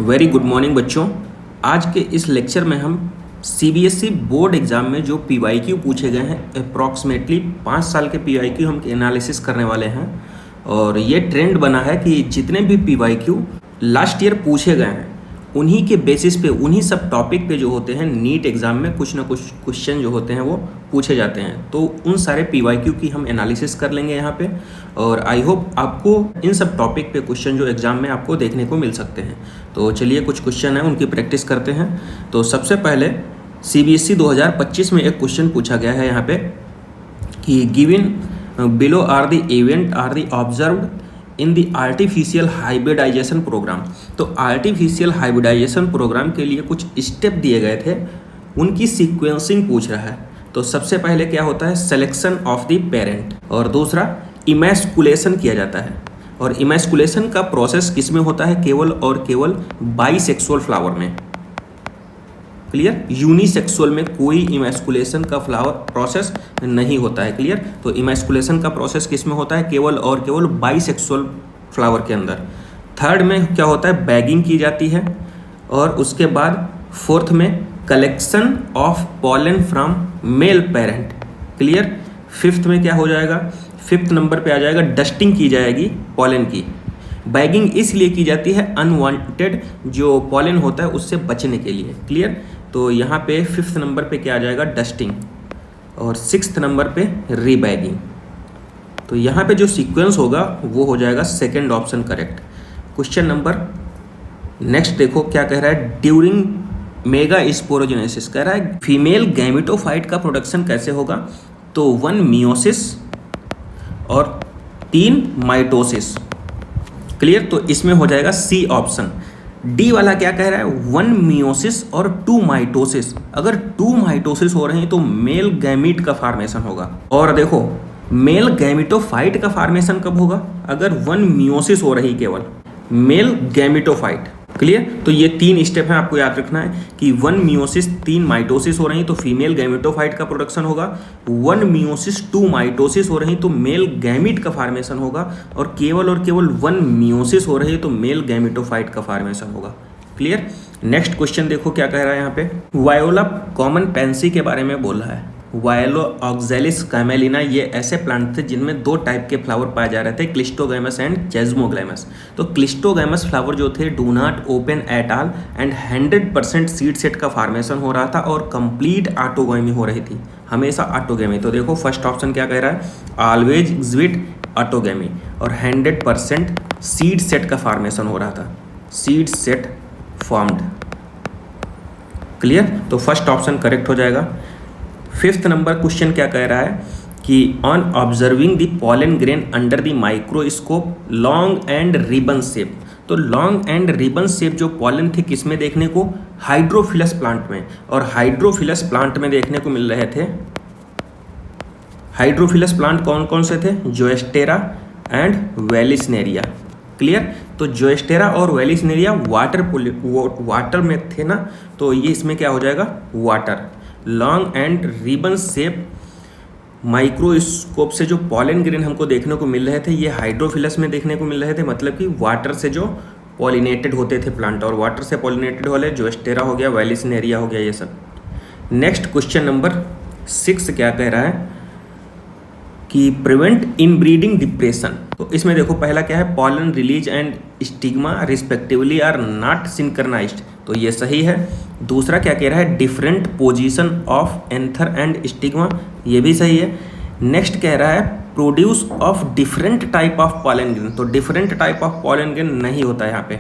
Very good morning बच्चों। आज के इस लेक्चर में हम सीबीएसई बोर्ड एग्ज़ाम में जो पीवाईक्यू पूछे गए हैं अप्रॉक्सीमेटली 5 साल के पीवाईक्यू हम एनालिसिस करने वाले हैं। और ये ट्रेंड बना है कि जितने भी पीवाईक्यू लास्ट ईयर पूछे गए हैं उन्हीं के बेसिस पे, उन्हीं सब टॉपिक पे जो होते हैं नीट एग्ज़ाम में कुछ ना कुछ क्वेश्चन जो होते हैं वो पूछे जाते हैं। तो उन सारे पीवाईक्यू की हम एनालिसिस कर लेंगे यहाँ पे। और आई होप आपको इन सब टॉपिक पे क्वेश्चन जो एग्ज़ाम में आपको देखने को मिल सकते हैं। तो चलिए कुछ क्वेश्चन हैं उनकी प्रैक्टिस करते हैं। तो सबसे पहले सीबीएसई 2025 में एक क्वेश्चन पूछा गया है यहाँ पे कि given below are the event are the observed in the artificial hybridization program. तो आर्टिफिशियल हाइब्रिडाइजेशन प्रोग्राम के लिए कुछ स्टेप दिए गए थे, उनकी सीक्वेंसिंग पूछ रहा है। तो सबसे पहले क्या होता है, सिलेक्शन ऑफ द पेरेंट, और दूसरा इमैस्कुलेशन किया जाता है। और इमैस्कुलेशन का प्रोसेस किस में होता है, केवल और केवल बाइसेक्सुअल फ्लावर में। क्लियर, यूनिसेक्सुअल में कोई इमैस्कुलेशन का फ्लावर प्रोसेस नहीं होता है। क्लियर, तो इमैस्कुलेशन का प्रोसेस किस में होता है, केवल और केवल बाइसेक्सुअल फ्लावर के अंदर। थर्ड में क्या होता है, बैगिंग की जाती है। और उसके बाद फोर्थ में collection of pollen from male parent. Clear, fifth में क्या हो जाएगा, फिफ्थ नंबर पे आ जाएगा डस्टिंग की जाएगी पॉलन की। बैगिंग इसलिए की जाती है अनवांटेड जो पॉलन होता है उससे बचने के लिए। क्लियर, तो यहाँ पे फिफ्थ नंबर पे क्या आ जाएगा, डस्टिंग, और सिक्स्थ नंबर पे रीबैगिंग। तो यहाँ पे जो सीक्वेंस होगा वो हो जाएगा second option correct. Question number next देखो क्या कह रहा है, ड्यूरिंग मेगा स्पोरोजेनेसिस कह रहा है फीमेल गैमेटोफाइट का प्रोडक्शन कैसे होगा। तो 1 मियोसिस और 3 माइटोसिस। क्लियर, तो इसमें हो जाएगा सी ऑप्शन। डी वाला क्या कह रहा है, 1 मियोसिस और 2 माइटोसिस। अगर 2 माइटोसिस हो रहे हैं तो मेल गैमीट का फार्मेशन होगा। और देखो मेल गैमेटोफाइट का फार्मेशन कब होगा, अगर 1 मियोसिस हो रही केवल मेल गैमेटोफाइट। क्लियर, तो ये 3 स्टेप हैं, आपको याद रखना है कि 1 मियोसिस 3 माइटोसिस हो रही तो फीमेल गैमेटोफाइट का प्रोडक्शन होगा। 1 मियोसिस 2 माइटोसिस हो रही तो मेल गैमीट का फार्मेशन होगा। और केवल 1 मियोसिस हो रही तो मेल गैमेटोफाइट का फार्मेशन होगा। क्लियर, नेक्स्ट क्वेश्चन देखो क्या कह रहा है यहाँ पे, वायोला कॉमन पेंसी के बारे में बोल रहा है। वायलो ऑक्जेलिस कैमेलिना ये ऐसे प्लांट थे जिनमें 2 टाइप के फ्लावर पाए जा रहे थे, क्लिस्टोगैमस एंड चेस्मोग्लैमस। तो क्लिस्टोगैमस फ्लावर जो थे do not open at all and 100% seed set का फार्मेशन हो रहा था और कंप्लीट ऑटोगैमी हो रही थी, हमेशा ऑटोगैमी। तो देखो फर्स्ट ऑप्शन क्या कह रहा है, ऑलवेज एग्जिबिट ऑटोगैमी, और 100% सीड सेट का फार्मेशन हो रहा था, सीड सेट फॉर्म्ड। क्लियर, तो फर्स्ट ऑप्शन करेक्ट हो जाएगा। फिफ्थ नंबर क्वेश्चन क्या कह रहा है कि on observing the pollen grain under the microscope long and ribbon shape. तो लॉन्ग एंड रिबन शेप जो पॉलन थे किस में देखने को, हाइड्रोफिलस प्लांट में। और हाइड्रोफिलस प्लांट में देखने को मिल रहे थे, हाइड्रोफिलस प्लांट कौन कौन से थे, जोएस्टेरा एंड वेलिसनेरिया। क्लियर, तो जोएस्टेरा और वेलिसनेरिया वाटर में थे ना, तो ये इसमें क्या हो जाएगा, water. Long and ribbon shape microscope से जो पॉलन ग्रेन हमको देखने को मिल रहे थे ये हाइड्रोफिलस में देखने को मिल रहे थे, मतलब कि वाटर से जो पॉलिनेटेड होते थे प्लांट, और वाटर से पॉलिनेटेड वाले जोएस्टेरा हो गया, वेलिसनेरिया हो गया, ये सब। नेक्स्ट क्वेश्चन नंबर 6 क्या कह रहा है कि प्रिवेंट इनब्रीडिंग डिप्रेशन। तो इसमें देखो पहला क्या है, pollen release and stigma respectively are not synchronised, तो ये सही है। दूसरा क्या कह रहा है, different position of anther and stigma, ये भी सही है। नेक्स्ट कह रहा है produce of different type of pollen grain, तो different type of pollen grain नहीं होता है यहाँ पे।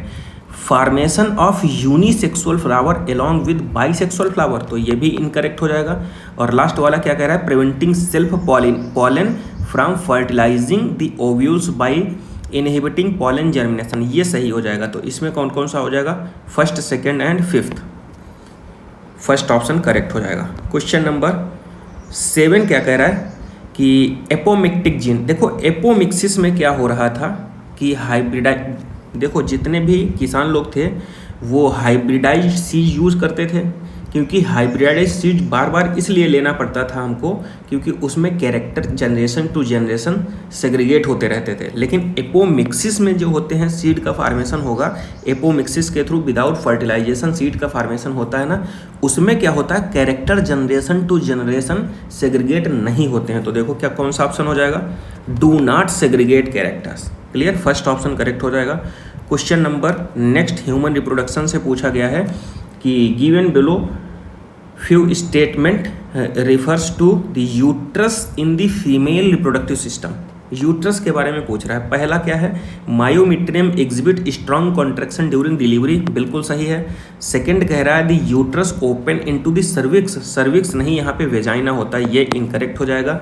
Formation of unisexual flower along with bisexual flower, तो ये भी इनकरेक्ट हो जाएगा। और लास्ट वाला क्या कह रहा है, preventing self pollen from fertilising the ovules by inhibiting pollen germination, ये सही हो जाएगा। तो इसमें कौन कौन सा हो जाएगा, first, second and fifth, first option correct हो जाएगा। क्वेश्चन नंबर 7 क्या कह रहा है कि एपोमिक्टिक जीन। देखो एपोमिक्सिस में क्या हो रहा था कि देखो जितने भी किसान लोग थे वो हाइब्रिडाइज्ड सीड यूज़ करते थे क्योंकि हाइब्रिडाइज सीड बार बार इसलिए लेना पड़ता था हमको क्योंकि उसमें character generation to generation segregate होते रहते थे। लेकिन एपोमिक्सिस में जो होते हैं सीड का फार्मेशन होगा, एपोमिक्सिस के थ्रू विदाउट फर्टिलाइजेशन सीड का फार्मेशन होता है ना, उसमें क्या होता है character generation to generation segregate नहीं होते हैं। तो देखो क्या कौन सा ऑप्शन हो जाएगा, do not segregate characters. Clear, first option correct हो जाएगा। Question number next human reproduction से पूछा गया है कि given below few statement refers to the uterus in the female reproductive system. Uterus के बारे में पूछ रहा है। पहला क्या है, myometrium exhibit strong contraction during delivery, बिल्कुल सही है। सेकंड कह रहा है the uterus open into the cervix, cervix नहीं यहाँ पे वेजाइना होता है, ये इनकरेक्ट हो जाएगा।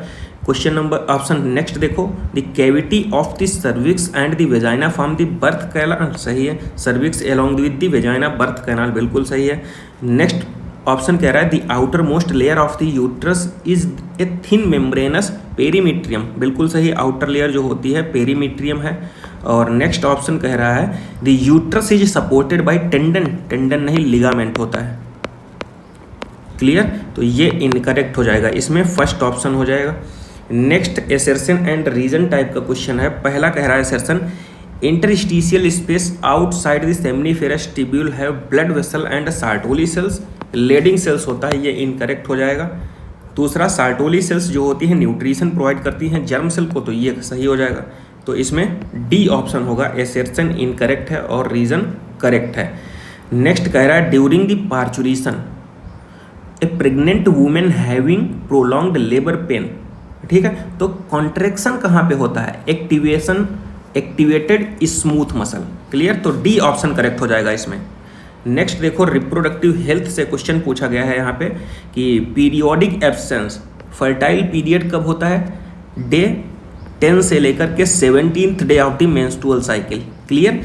क्वेश्चन नंबर ऑप्शन नेक्स्ट देखो, the cavity of the cervix and the vagina from the birth canal, सही है। Cervix along with the vagina birth canal, बिल्कुल सही है। नेक्स्ट ऑप्शन कह रहा है the outer most layer of the uterus is a thin membranes पेरीमीट्रियम, बिल्कुल सही। आउटर लेयर जो होती है पेरीमीट्रियम है। और नेक्स्ट ऑप्शन कह रहा है the uterus is supported by tendon, tendon नहीं लिगामेंट होता है। क्लियर, तो ये इनकरेक्ट हो जाएगा, इसमें फर्स्ट ऑप्शन हो जाएगा। Next assertion and reason type का क्वेश्चन है। पहला कह रहा है assertion interstitial space outside the seminiferous tubule have blood vessel and Sertoli cells, Leydig cells होता है, ये इनकरेक्ट हो जाएगा। दूसरा सार्टोली सेल्स जो होती है न्यूट्रिशन प्रोवाइड करती हैं जर्म सेल को, तो ये सही हो जाएगा। तो इसमें डी ऑप्शन होगा, एसर्शन इनकरेक्ट है और रीजन करेक्ट है। नेक्स्ट कह रहा है during the parturition A pregnant women having prolonged labour pain, ठीक है। तो कॉन्ट्रैक्शन कहाँ पे होता है, एक्टिवेटेड स्मूथ मसल। क्लियर, तो डी ऑप्शन करेक्ट हो जाएगा इसमें। नेक्स्ट देखो रिप्रोडक्टिव हेल्थ से क्वेश्चन पूछा गया है यहाँ पे कि पीरियोडिक एब्सेंस फर्टाइल पीरियड कब होता है, डे 10 से लेकर के 17th day of the menstrual cycle. Clear,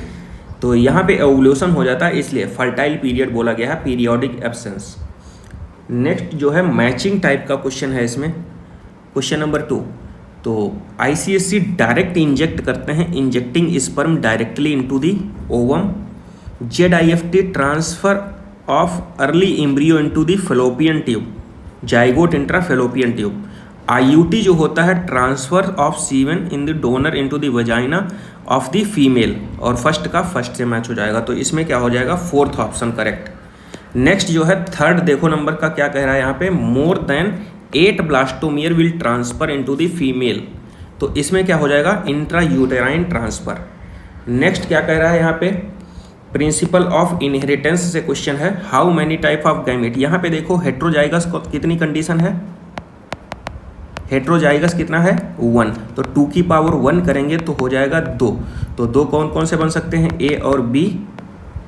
तो यहाँ पे ओव्यूलेशन हो जाता है इसलिए फर्टाइल पीरियड बोला गया है, पीरियोडिक एब्सेंस। नेक्स्ट जो है मैचिंग टाइप का क्वेश्चन है इसमें, क्वेश्चन नंबर 2। तो आईसीएससी डायरेक्ट इंजेक्ट करते हैं, injecting sperm directly into the ovum. ZIFT transfer of early embryo into the fallopian tube, zygote intra fallopian tube. IUT जो होता है transfer of semen in the donor into the vagina of the female, और first का first से match हो जाएगा, तो इसमें क्या हो जाएगा, फोर्थ ऑप्शन करेक्ट। नेक्स्ट जो है थर्ड देखो नंबर का क्या कह रहा है यहाँ पे, more than 8 blastomere will transfer into the female, तो इसमें क्या हो जाएगा, इंट्रा यूटेराइन ट्रांसफर। नेक्स्ट क्या कह रहा है यहाँ पे, प्रिंसिपल ऑफ इनहेरिटेंस से क्वेश्चन है, how many type of gamete. यहाँ पे देखो हेट्रोजाइगस को कितनी कंडीशन है, हेट्रोजाइगस कितना है 1, तो 2 की पावर 1 करेंगे तो हो जाएगा 2। तो 2 कौन कौन से बन सकते हैं, ए और बी,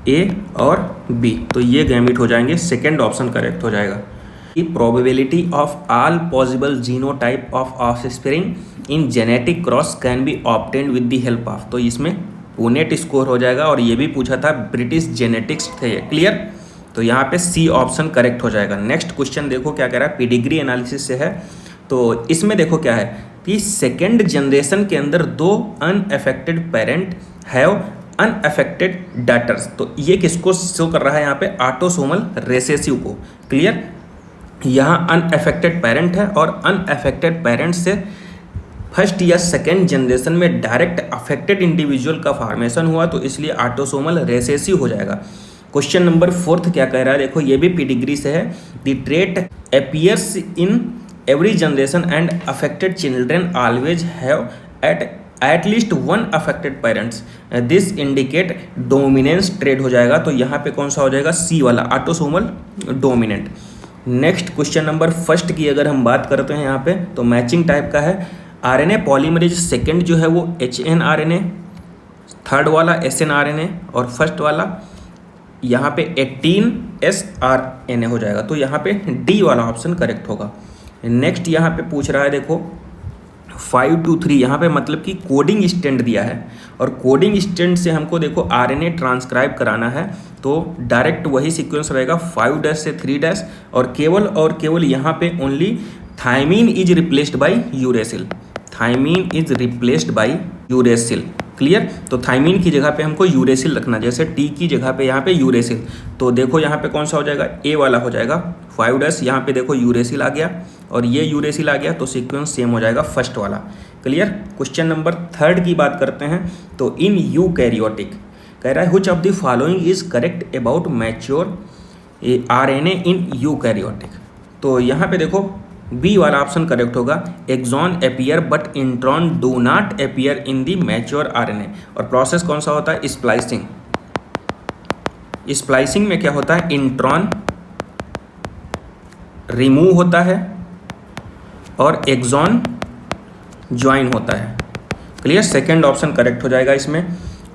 ए और बी, तो ये गैमेट हो जाएंगे, सेकेंड ऑप्शन करेक्ट हो जाएगा। The probability of all possible genotype of offspring in genetic cross can be obtained with the help of, तो इसमें पुनेट स्कोर हो जाएगा, और ये भी पूछा था ब्रिटिश जेनेटिक्स थे। क्लियर, तो यहाँ पे सी ऑप्शन करेक्ट हो जाएगा। नेक्स्ट क्वेश्चन देखो क्या कह रहा है, पेडिग्री एनालिसिस से है। तो इसमें देखो क्या है कि सेकेंड जनरेशन के अंदर 2 unaffected parent have unaffected daughters, तो ये किसको शो कर रहा है यहाँ पे, ऑटोसोमल रिसेसिव को। क्लियर, यहाँ अनअफेक्टेड पेरेंट है और अनअफेक्टेड पेरेंट से फर्स्ट या सेकेंड जनरेशन में डायरेक्ट अफेक्टेड इंडिविजुअल का फॉर्मेशन हुआ, तो इसलिए ऑटोसोमल रिसेसिव हो जाएगा। क्वेश्चन नंबर 4 क्या कह रहा है, देखो ये भी पेडिग्री से है। The trait appears in every generation and affected children always have at least 1 affected parents, this indicate dominance trade हो जाएगा, तो यहाँ पे कौन सा हो जाएगा, सी वाला, autosomal dominant. Next question number first की अगर हम बात करते हैं यहाँ पे, तो मैचिंग टाइप का है। RNA पॉलीमरेज सेकेंड जो है वो HNRNA, थर्ड वाला SNRNA, और फर्स्ट वाला यहाँ पे 18sRNA हो जाएगा, तो यहाँ पे डी वाला ऑप्शन करेक्ट होगा। नेक्स्ट यहाँ पे पूछ रहा है देखो 5 to 3, यहाँ पे मतलब कि कोडिंग स्टैंड दिया है, और कोडिंग स्टैंड से हमको देखो RNA ट्रांसक्राइब कराना है, तो डायरेक्ट वही सीक्वेंस रहेगा 5' से 3', और केवल यहाँ पे only thymine is replaced by uracil, thymine is replaced by uracil. Clear. तो थाइमिन की जगह पे हमको यूरेसिल रखना, जैसे टी की जगह पे यहाँ पे यूरेसिल, तो देखो यहाँ पे कौन सा हो जाएगा, ए वाला हो जाएगा 5' यहाँ पे देखो यूरेसिल आ गया और ये यूरेसिल आ गया, तो सीक्वेंस सेम हो जाएगा फर्स्ट वाला। क्लियर। क्वेश्चन नंबर 3 की बात करते हैं। तो इन यूकैरियोटिक कह रहा है which of the following is correct about mature RNA in eukaryotic. तो यहाँ पे देखो बी वाला ऑप्शन करेक्ट होगा, exon appear but intron do not appear in the mature RNA। और प्रोसेस कौन सा होता है, स्प्लाइसिंग। स्प्लाइसिंग में क्या होता है, इंट्रॉन रिमूव होता है और एक्सॉन ज्वाइन होता है। क्लियर। सेकेंड ऑप्शन करेक्ट हो जाएगा इसमें।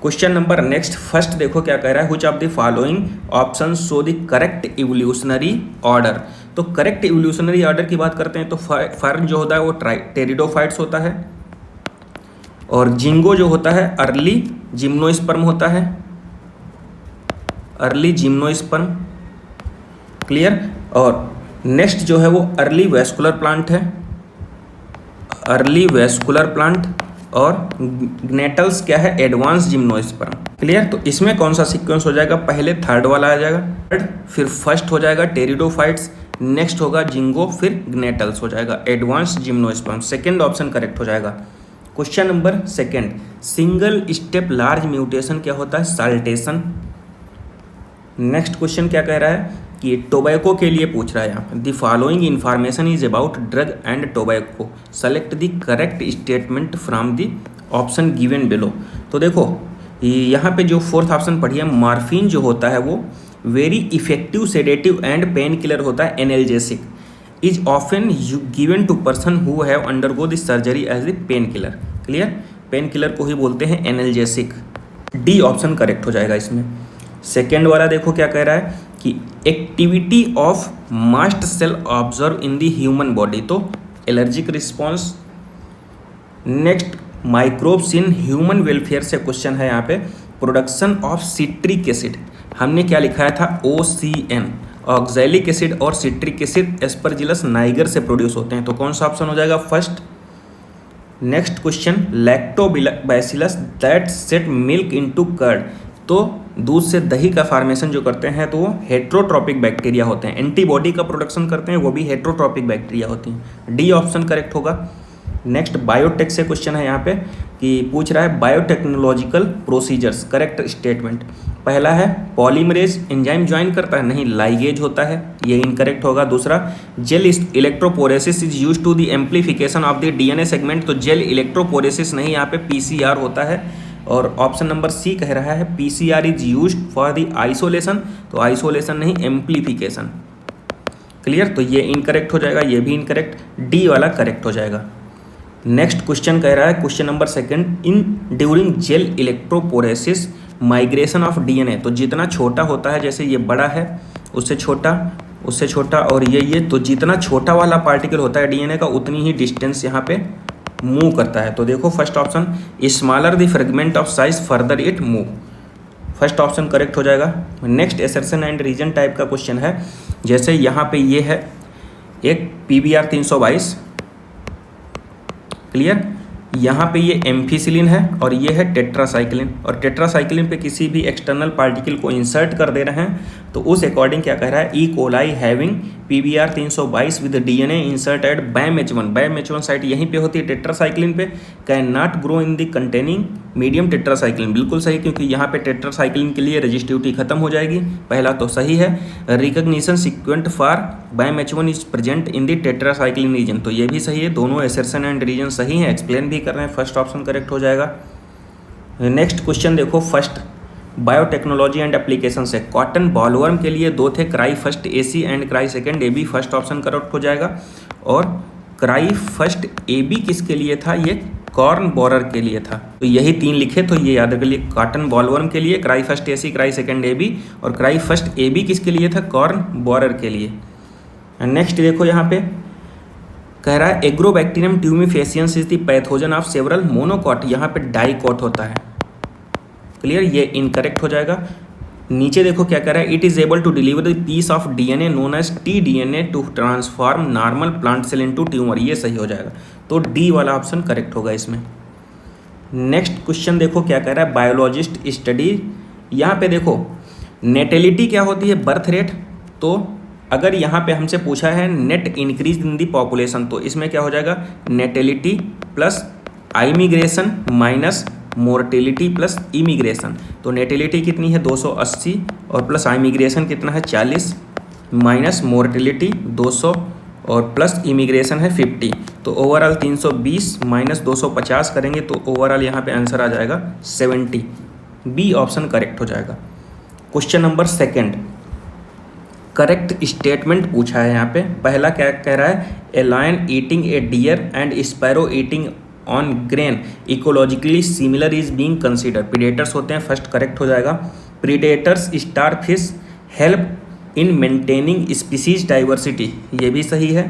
क्वेश्चन नंबर नेक्स्ट फर्स्ट देखो क्या कह रहा है, which of the following option show the correct evolutionary order. तो करेक्ट इवोल्यूशनरी ऑर्डर की बात करते हैं तो फर्न जो होता है वो टेरिडोफाइट्स होता है, और जिंगो जो होता है अर्ली जिम्नोस्पर्म होता है, अर्ली जिम्नोस्पर्म। क्लियर। और नेक्स्ट जो है वो अर्ली वेस्कुलर प्लांट है, अर्ली वेस्कुलर प्लांट। और ग्नेटल्स क्या है, एडवांस जिम्नोस्पर्म। क्लियर। तो इसमें कौन सा सीक्वेंस हो जाएगा, पहले थर्ड वाला आ जाएगा, थर्ड, फिर फर्स्ट हो जाएगा टेरिडोफाइट्स, नेक्स्ट होगा जिंगो, फिर ग्नेटल्स हो जाएगा, advance gymnosperm. Second option correct हो जाएगा। Question number 2, single step large mutation क्या होता है, साल्टेशन। नेक्स्ट क्वेश्चन क्या कह रहा है कि टोबैको के लिए पूछ रहा है यहाँ पर, the following information is about drug and tobacco, select the correct statement from the option given below. तो देखो यहाँ पे जो फोर्थ ऑप्शन पढ़िए, मॉर्फिन जो होता है वो very effective sedative and pain killer होता है, analgesic, is often given to person who have undergo the surgery as the pain killer. Clear. Pain killer को ही बोलते हैं एनाल्जेसिक। डी ऑप्शन करेक्ट हो जाएगा इसमें। सेकेंड वाला देखो क्या कह रहा है कि activity of mast cell observe in the human body, तो allergic response. Next microbes in human welfare से क्वेश्चन है यहाँ पे, प्रोडक्शन ऑफ सिट्रिक एसिड, हमने क्या लिखाया था OCN, ऑक्सैलिक एसिड और सिट्रिक एसिड एस्परजिलस नाइगर से प्रोड्यूस होते हैं, तो कौन सा ऑप्शन हो जाएगा, first. Next question, Lactobacillus that set milk into curd, तो दूध से दही का फॉर्मेशन जो करते हैं तो वो हेट्रोट्रॉपिक बैक्टीरिया होते हैं, एंटीबॉडी का प्रोडक्शन करते हैं वो भी हेट्रोट्रॉपिक बैक्टीरिया होती हैं। डी ऑप्शन करेक्ट होगा। नेक्स्ट बायोटेक से क्वेश्चन है यहाँ पे कि पूछ रहा है बायोटेक्नोलॉजिकल प्रोसीजर्स, करेक्ट स्टेटमेंट। पहला है पॉलीमरेज एंजाइम ज्वाइन करता है, नहीं, लाइगेज होता है, ये इनकरेक्ट होगा। दूसरा, gel electrophoresis is use to the amplification of the DNA segment, तो जेल इलेक्ट्रोपोरेसिस नहीं, यहाँ पे PCR होता है। और ऑप्शन नंबर सी कह रहा है PCR is use for the isolation, तो आइसोलेशन नहीं, एम्प्लीफिकेशन। क्लियर। तो ये इनकरेक्ट हो जाएगा, ये भी इनकरेक्ट, डी वाला करेक्ट हो जाएगा। नेक्स्ट क्वेश्चन कह रहा है question number 2, in during gel electrophoresis migration of DNA, तो जितना छोटा होता है, जैसे ये बड़ा है उससे छोटा और ये, तो जितना छोटा वाला पार्टिकल होता है DNA का उतनी ही डिस्टेंस यहाँ पे मूव करता है। तो देखो first option, smaller the fragment of size further it move, first option correct हो जाएगा। Next assertion and reason type का क्वेश्चन है, जैसे यहाँ पे ये है एक PBr 322, क्लियर, यहाँ पे ये एम्फिसिलिन है और ये है टेट्रासाइक्लिन, और टेट्रासाइक्लिन पे किसी भी एक्सटर्नल पार्टिकल को इंसर्ट कर दे रहे हैं, तो उस अकॉर्डिंग क्या कह रहा है, E coli having PBr 322 with DNA insert at BAM-H1 site यहीं पे होती है टेट्रासाइक्लिन पे, can not grow in the containing medium tetracycline, बिल्कुल सही, क्योंकि यहाँ पे टेट्रासाइक्लिन के लिए रजिस्टिविटी खत्म हो जाएगी, पहला तो सही है। Recognition sequence for BAM-H1 is present in the tetracycline region, तो ये भी सही है, दोनों एसर्शन एंड रीजन सही है, एक्सप्लेन भी कर रहे हैं, फर्स्ट ऑप्शन करेक्ट हो जाएगा। नेक्स्ट क्वेश्चन देखो, फर्स्ट बायोटेक्नोलॉजी एंड एप्लीकेशन से कॉटन बॉलवर्म के लिए दो थे, cry first AC and cry second AB, first option correct हो जाएगा। और क्राई फर्स्ट AB किसके लिए था, ये कॉर्न बोरर के लिए था, तो यही 3 लिखे, तो ये याद रखिए, कॉटन बॉलवर्म के लिए cry first AC, cry second AB, और क्राई फर्स्ट AB किसके लिए था, कॉर्न बोरर के लिए। नेक्स्ट देखो यहाँ पे कह रहा है agrobacterium tumefaciens is the pathogen of several monocot, यहाँ पे डाइकॉट होता है, क्लियर, ये इनकरेक्ट हो जाएगा। नीचे देखो क्या कह रहा है, it is able to deliver the piece of DNA known as tDNA to transform normal plant cell into tumour, ये सही हो जाएगा, तो डी वाला ऑप्शन करेक्ट होगा इसमें। नेक्स्ट क्वेश्चन देखो क्या कह रहा है, बायोलॉजिस्ट स्टडी। यहाँ पे देखो नेटेलिटी क्या होती है, बर्थ रेट। तो अगर यहाँ पे हमसे पूछा है net increase in the population, तो इसमें क्या हो जाएगा, natality plus immigration minus mortality plus immigration. तो नेटेलिटी कितनी है 280 और प्लस इमिग्रेशन कितना है 40 माइनस मोर्टेलिटी 200 और प्लस इमिग्रेशन है 50। तो ओवरऑल 320 माइनस 250 करेंगे तो ओवरऑल यहाँ पे आंसर आ जाएगा 70। बी ऑप्शन करेक्ट हो जाएगा। Question number second, correct statement पूछा है यहाँ पे। पहला क्या कह रहा है, a lion eating a deer and sparrow eating on grain ecologically similar is being consider. Predators होते हैं, फर्स्ट करेक्ट हो जाएगा। Predators star fish help in maintaining species diversity, ये भी सही है।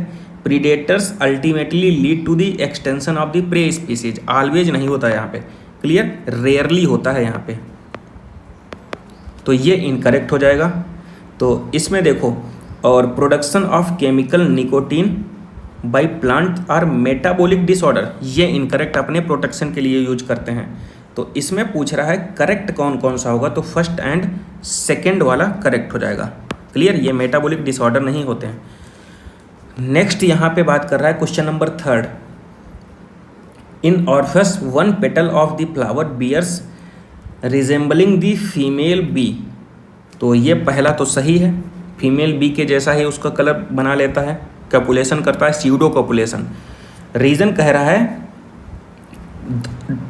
Predators ultimately lead to the extension of the prey species, always नहीं होता यहाँ पे, क्लियर, रेयरली होता है यहाँ पे, तो ये इनकरेक्ट हो जाएगा। तो इसमें देखो, और production of chemical nicotine by plant our metabolic disorder, ये इनकरेक्ट अपने प्रोटेक्शन के लिए यूज करते हैं। तो इसमें पूछ रहा है करेक्ट कौन कौन सा होगा, तो फर्स्ट एंड सेकेंड वाला करेक्ट हो जाएगा, क्लियर, ये मेटाबॉलिक डिसऑर्डर नहीं होते हैं। नेक्स्ट यहाँ पे बात कर रहा है क्वेश्चन नंबर थर्ड, इन ऑर्फस one petal of the flower bears resembling the female bee. तो ये पहला तो सही है, फीमेल बी के जैसा ही उसका कलर बना लेता है, कॉपुलेशन करता है, स्यूडो कॉपुलेशन। रीजन कह रहा है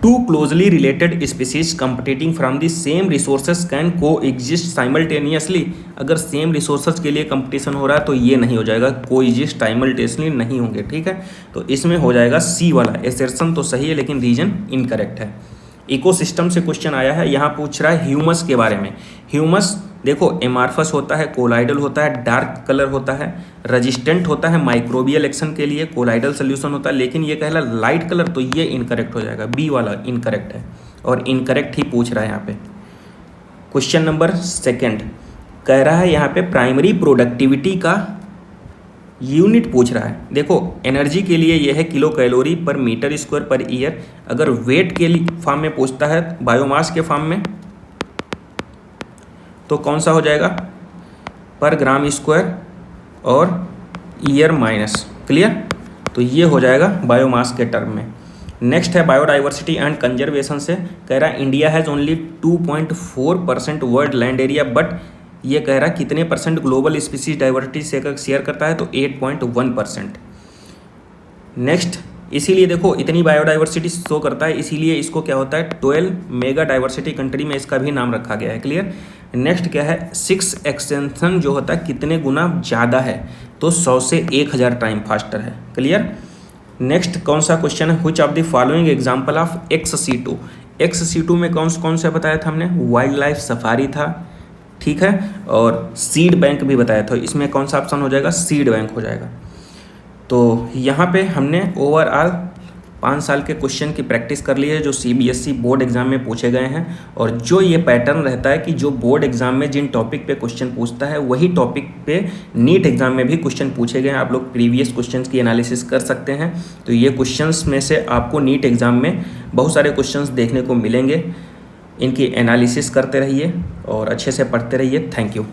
two closely related species competing from the same resources can coexist simultaneously. अगर सेम रिसोर्सेज के लिए कंपटीशन हो रहा है तो ये नहीं हो जाएगा, को एग्जिस्ट साइमल्टेनियसली नहीं होंगे, ठीक है। तो इसमें हो जाएगा सी वाला, एसर्शन तो सही है लेकिन रीजन इनकरेक्ट है। इकोसिस्टम से क्वेश्चन आया है, यहाँ पूछ रहा है ह्यूमस के बारे में। ह्यूमस देखो एमार्फस होता है, कोलाइडल होता है, डार्क कलर होता है, रेजिस्टेंट होता है माइक्रोबियल एक्शन के लिए, कोलाइडल सोल्यूशन होता है, लेकिन ये कहला लाइट कलर, तो ये इनकरेक्ट हो जाएगा, बी वाला इनकरेक्ट है और इनकरेक्ट ही पूछ रहा है यहाँ पे। क्वेश्चन नंबर सेकंड कह रहा है यहाँ पे प्राइमरी प्रोडक्टिविटी का यूनिट पूछ रहा है। देखो एनर्जी के लिए ये है किलो कैलोरी पर मीटर स्क्वायर पर ईयर। अगर वेट के फॉर्म में पूछता है, बायोमास के फॉर्म में, तो कौन सा हो जाएगा, पर ग्राम स्क्वायर और ईयर माइनस, क्लियर। तो ये हो जाएगा बायोमास के टर्म में। नेक्स्ट है बायोडाइवर्सिटी एंड कंजर्वेशन से, कह रहा है India has only 2.4% world land area, but ये कह रहा है कितने परसेंट ग्लोबल स्पीसीज डाइवर्सिटी से शेयर करता है, तो 8.1%। नेक्स्ट, इसीलिए देखो इतनी बायोडाइवर्सिटी शो करता है, इसीलिए इसको क्या होता है 12 मेगा डाइवर्सिटी कंट्री में इसका भी नाम रखा गया है, क्लियर। नेक्स्ट क्या है, 6 एक्सटेंशन जो होता है कितने गुना ज़्यादा है, तो 100 से 1000 टाइम फास्टर है, क्लियर। नेक्स्ट कौन सा क्वेश्चन है, which of the following example of XC2। XC2 में कौन से बताया था हमने, वाइल्ड लाइफ सफारी था, ठीक है, और सीड बैंक भी बताया था। इसमें कौन सा ऑप्शन हो जाएगा, सीड बैंक हो जाएगा। तो यहाँ पे हमने ओवरऑल 5 साल के क्वेश्चन की प्रैक्टिस कर ली है जो CBSE बोर्ड एग्जाम में पूछे गए हैं। और जो ये पैटर्न रहता है कि जो बोर्ड एग्जाम में जिन टॉपिक पे क्वेश्चन पूछता है वही टॉपिक पे नीट एग्जाम में भी क्वेश्चन पूछे गए हैं। आप लोग प्रीवियस क्वेश्चंस की एनालिसिस कर सकते हैं। तो ये क्वेश्चंस में से आपको नीट एग्जाम में बहुत सारे क्वेश्चंस देखने को मिलेंगे। इनकी एनालिसिस करते रहिए और अच्छे से पढ़ते रहिए। Thank you.